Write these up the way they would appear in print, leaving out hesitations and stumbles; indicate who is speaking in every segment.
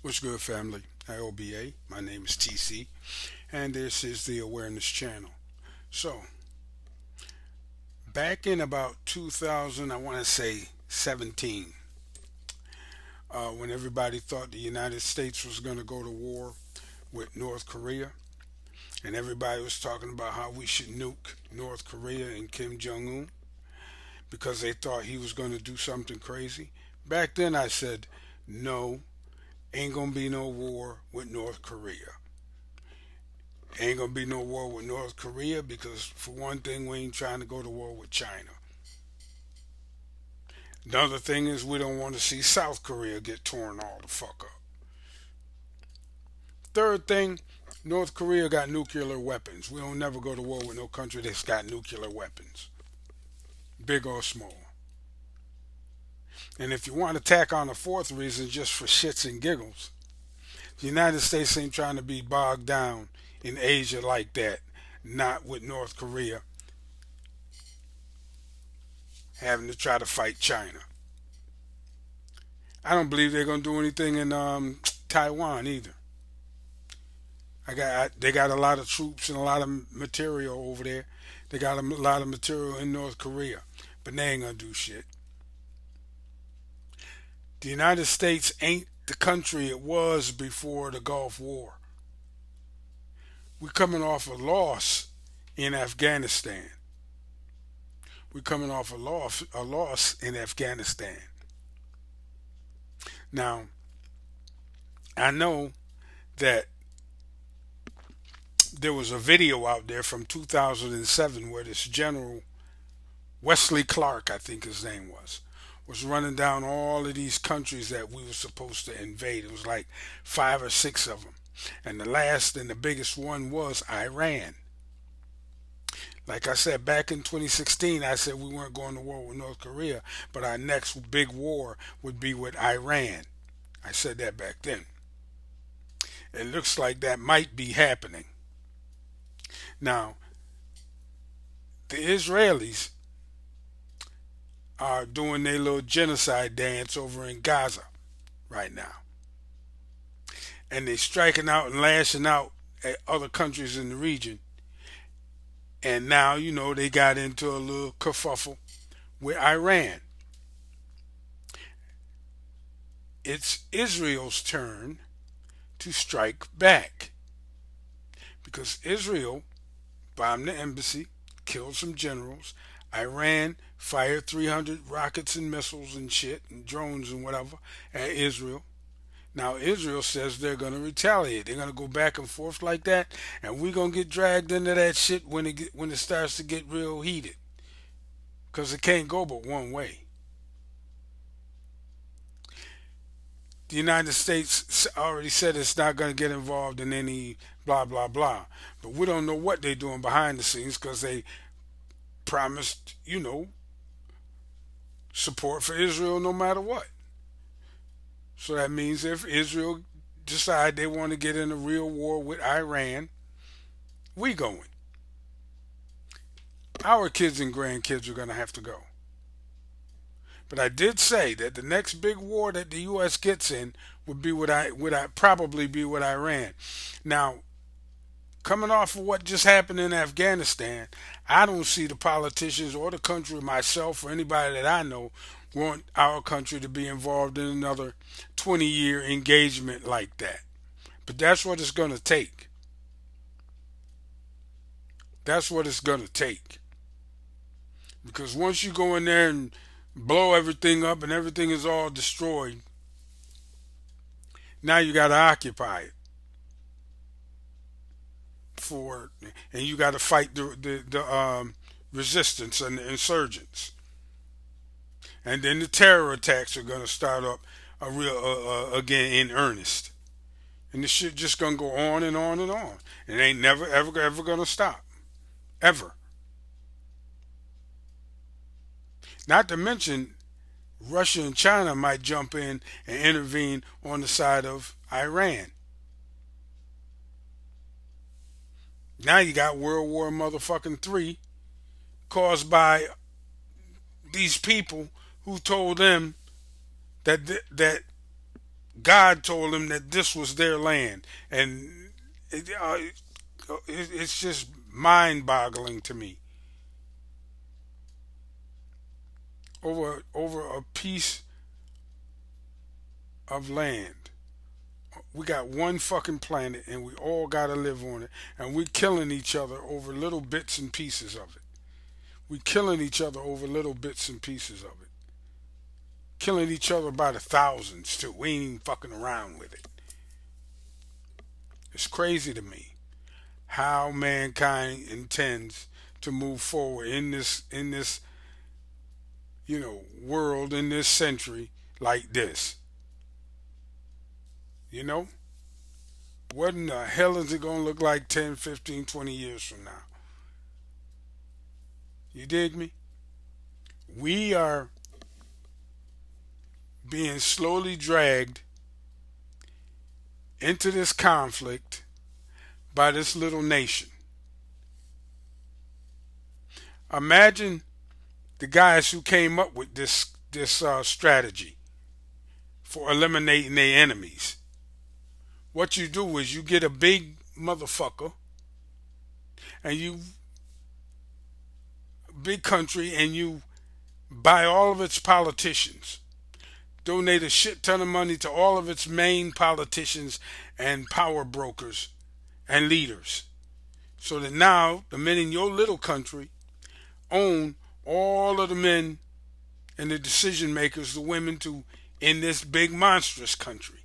Speaker 1: What's good, family? IOBA. My name is TC, and this is the Awareness Channel. So, back in about 2000, I want to say 17, when everybody thought the United States was going to go to war with North Korea, and everybody was talking about how we should nuke North Korea and Kim Jong Un because they thought he was going to do something crazy. Back then, I said, no, ain't going to be no war with North Korea. Ain't gonna be no war with North Korea because, for one thing, we ain't trying to go to war with China. Another thing is we don't want to see South Korea get torn all the fuck up. Third thing, North Korea got nuclear weapons. We don't never go to war with no country that's got nuclear weapons, big or small. And if you want to tack on a fourth reason, just for shits and giggles, the United States ain't trying to be bogged down in Asia like that, not with North Korea having to try to fight China. I don't believe they're gonna do anything in Taiwan either. They got a lot of troops and a lot of material over there. They got a lot of material in North Korea, but they ain't gonna do shit. The United States ain't the country it was before the Gulf War. We're coming off a loss in Afghanistan. We're coming off a loss in Afghanistan. Now, I know that there was a video out there from 2007 where this general, Wesley Clark, I think his name was running down all of these countries that we were supposed to invade. It was like five or six of them. And the last and the biggest one was Iran. Like I said, back in 2016, I said we weren't going to war with North Korea, but our next big war would be with Iran. I said that back then. It looks like that might be happening. Now, the Israelis are doing their little genocide dance over in Gaza right now. And they're striking out and lashing out at other countries in the region. And now, they got into a little kerfuffle with Iran. It's Israel's turn to strike back because Israel bombed the embassy, killed some generals. Iran fired 300 rockets and missiles and shit and drones and whatever at Israel. Now Israel says they're going to retaliate. They're going to go back and forth like that, and we're going to get dragged into that shit when it starts to get real heated, because it can't go but one way. The United States already said it's not going to get involved in any blah blah blah, but we don't know what they're doing behind the scenes because they promised, support for Israel no matter what. So that means if Israel decide they want to get in a real war with Iran, we going. Our kids and grandkids are going to have to go. But I did say that the next big war that the U.S. gets in would probably be with Iran. Now, coming off of what just happened in Afghanistan, I don't see the politicians or the country, myself or anybody that I know, want our country to be involved in another 20-year engagement like that. But that's what it's going to take. That's what it's going to take. Because once you go in there and blow everything up and everything is all destroyed, now you got to occupy it and you got to fight the resistance and the insurgents, and then the terror attacks are going to start up a real again in earnest, and this shit just going to go on and on and on. It ain't never ever going to stop, ever. Not to mention, Russia and China might jump in and intervene on the side of Iran. Now you got World War motherfucking three caused by these people who told them that God told them that this was their land, and it's just mind-boggling to me. Over a piece of land. We got one fucking planet, and we all gotta live on it, and we're killing each other over little bits and pieces of it. We killing each other over little bits and pieces of it. Killing each other by the thousands too. We ain't even fucking around with it. It's crazy to me how mankind intends to move forward in this world, in this century like this. You know? What in the hell is it going to look like 10, 15, 20 years from now? You dig me? We are being slowly dragged into this conflict by this little nation. Imagine the guys who came up with this strategy for eliminating their enemies. What you do is you get a big motherfucker and you big country and you buy all of its politicians, donate a shit ton of money to all of its main politicians and power brokers and leaders, so that now the men in your little country own all of the men and the decision makers, the women to in this big monstrous country.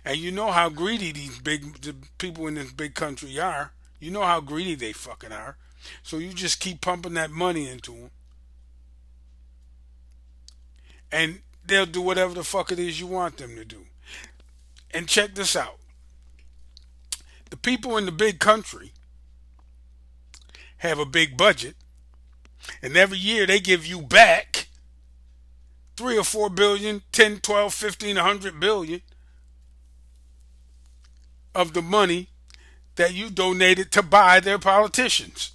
Speaker 1: And you know how greedy the people in this big country are. You know how greedy they fucking are. So you just keep pumping that money into them, and they'll do whatever the fuck it is you want them to do. And check this out: the people in the big country have a big budget, and every year they give you back 3 or 4 billion, 10, 12, 15, 100 billion of the money that you donated to buy their politicians.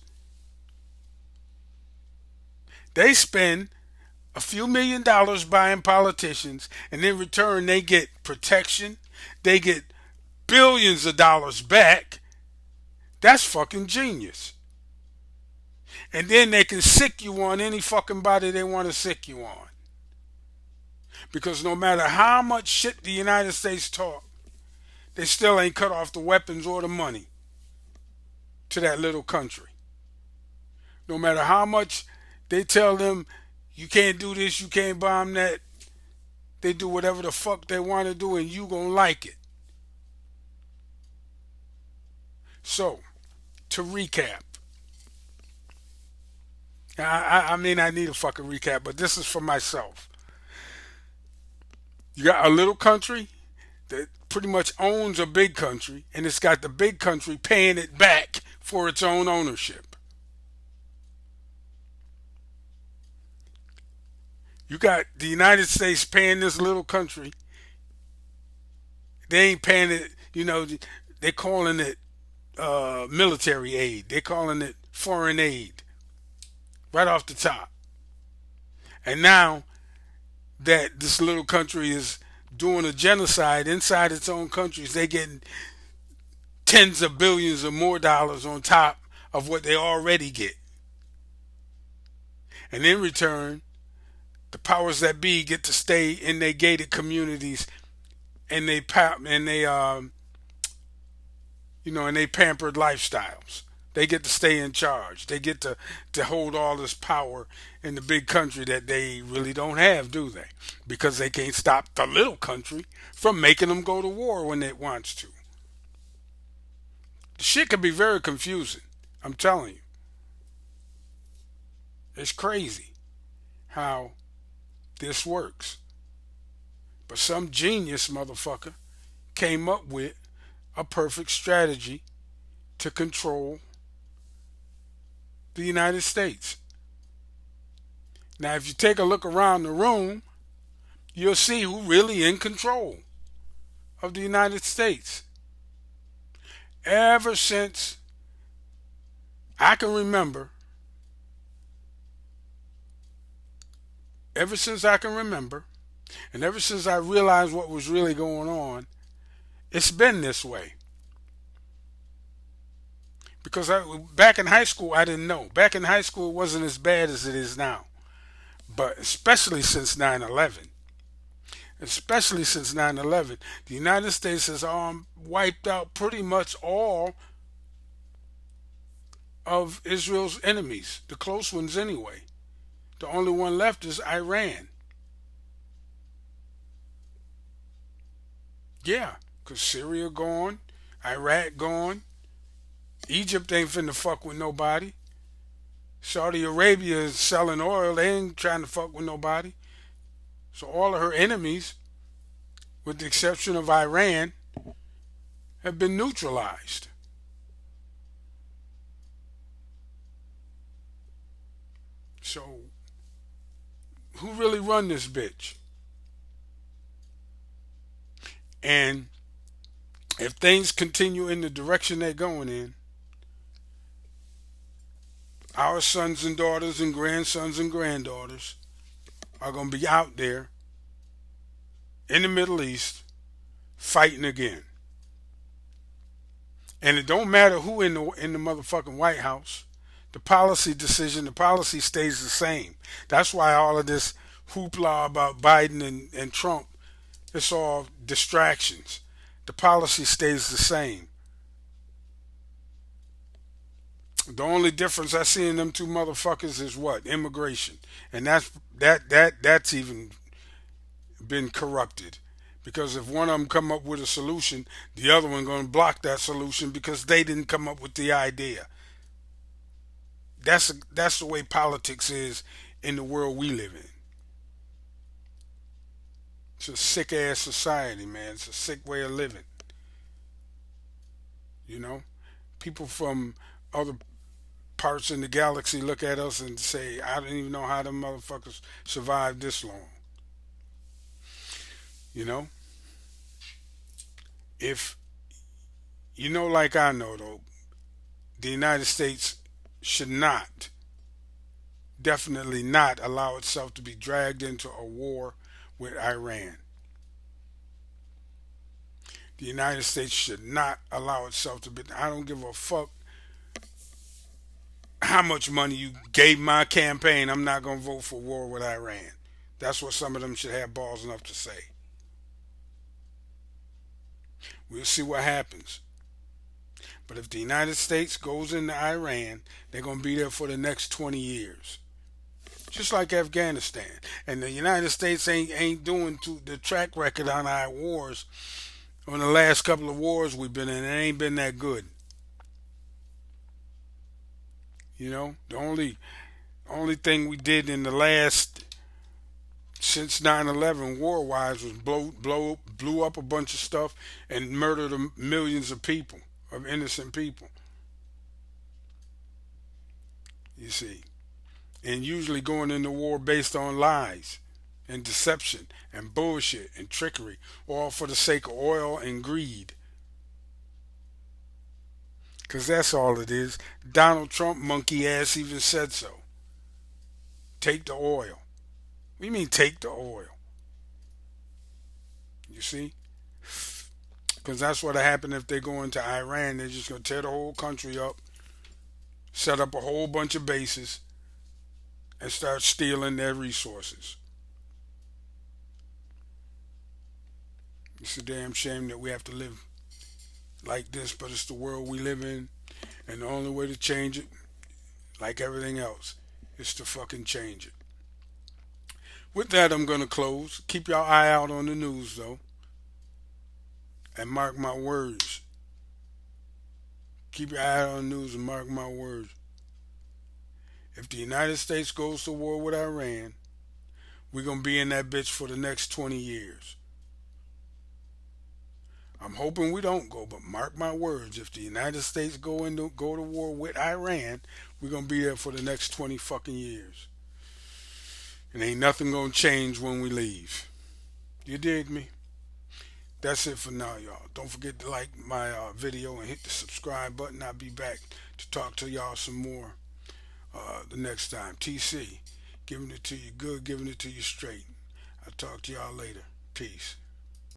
Speaker 1: They spend a few $1 million buying politicians, and in return they get protection, they get billions of dollars back. That's fucking genius. And then they can sick you on any fucking body they want to sick you on. Because no matter how much shit the United States talk, they still ain't cut off the weapons or the money to that little country. No matter how much they tell them you can't do this, you can't bomb that, they do whatever the fuck they want to do, and you gonna like it. So, to recap, I mean, I need a fucking recap, but this is for myself. You got a little country that pretty much owns a big country, and it's got the big country paying it back for its own ownership. You got the United States paying this little country. They ain't paying it, they're calling it military aid. They're calling it foreign aid right off the top. And now that this little country is doing a genocide inside its own countries, they getting tens of billions or more dollars on top of what they already get. And in return, the powers that be get to stay in their gated communities, and they pampered lifestyles. They get to stay in charge. They get to hold all this power in the big country that they really don't have, do they? Because they can't stop the little country from making them go to war when it wants to. The shit can be very confusing. I'm telling you. It's crazy how this works. But some genius motherfucker came up with a perfect strategy to control the United States. Now, if you take a look around the room, you'll see who really in control of the United States. Ever since I can remember, ever since I can remember, And ever since I realized what was really going on, it's been this way. Because back in high school, I didn't know. Back in high school, it wasn't as bad as it is now. But especially since 9/11, especially since 9/11, the United States has wiped out pretty much all of Israel's enemies, the close ones anyway. The only one left is Iran. Yeah, because Syria gone, Iraq gone, Egypt ain't finna fuck with nobody. Saudi Arabia is selling oil, they ain't trying to fuck with nobody. So all of her enemies, with the exception of Iran, have been neutralized. So who really run this bitch? And if things continue in the direction they're going in, our sons and daughters and grandsons and granddaughters are going to be out there in the Middle East fighting again. And it don't matter who in the motherfucking White House. The policy stays the same. That's why all of this hoopla about Biden and Trump, it's all distractions. The policy stays the same. The only difference I see in them two motherfuckers is what? Immigration. And that's even been corrupted. Because if one of them come up with a solution, the other one going to block that solution because they didn't come up with the idea. That's the way politics is in the world we live in. It's a sick ass society, man. It's a sick way of living. You know, people from other parts in the galaxy look at us and say, "I don't even know how them motherfuckers survived this long." You know, if like I know though, the United States should not, definitely not allow itself to be dragged into a war with Iran. The United States should not allow itself to be. I don't give a fuck how much money you gave my campaign. I'm not going to vote for war with Iran. That's what some of them should have balls enough to say. We'll see what happens. But if the United States goes into Iran, they're going to be there for the next 20 years. Just like Afghanistan. And the United States ain't doing the track record on our wars. On the last couple of wars we've been in, it ain't been that good. The only thing we did in the last since 9/11 war wise was blew up a bunch of stuff and murdered millions of people, of innocent people. You see, and usually going into war based on lies and deception and bullshit and trickery, all for the sake of oil and greed. Because that's all it is. Donald Trump, monkey ass, even said so. Take the oil. What do you mean, take the oil? You see? Because that's what'll happen if they go into Iran. They're just going to tear the whole country up, set up a whole bunch of bases, and start stealing their resources. It's a damn shame that we have to live like this, but it's the world we live in, and the only way to change it, like everything else, is to fucking change it. With that, I'm gonna close. Keep your eye out on the news, though, and mark my words. Keep your eye out on the news and mark my words. If the United States goes to war with Iran, we're gonna be in that bitch for the next 20 years. I'm hoping we don't go, but mark my words. If the United States go to war with Iran, we're gonna be there for the next 20 fucking years. And ain't nothing gonna change when we leave. You dig me? That's it for now, y'all. Don't forget to like my video and hit the subscribe button. I'll be back to talk to y'all some more the next time. TC, giving it to you good, giving it to you straight. I'll talk to y'all later. Peace.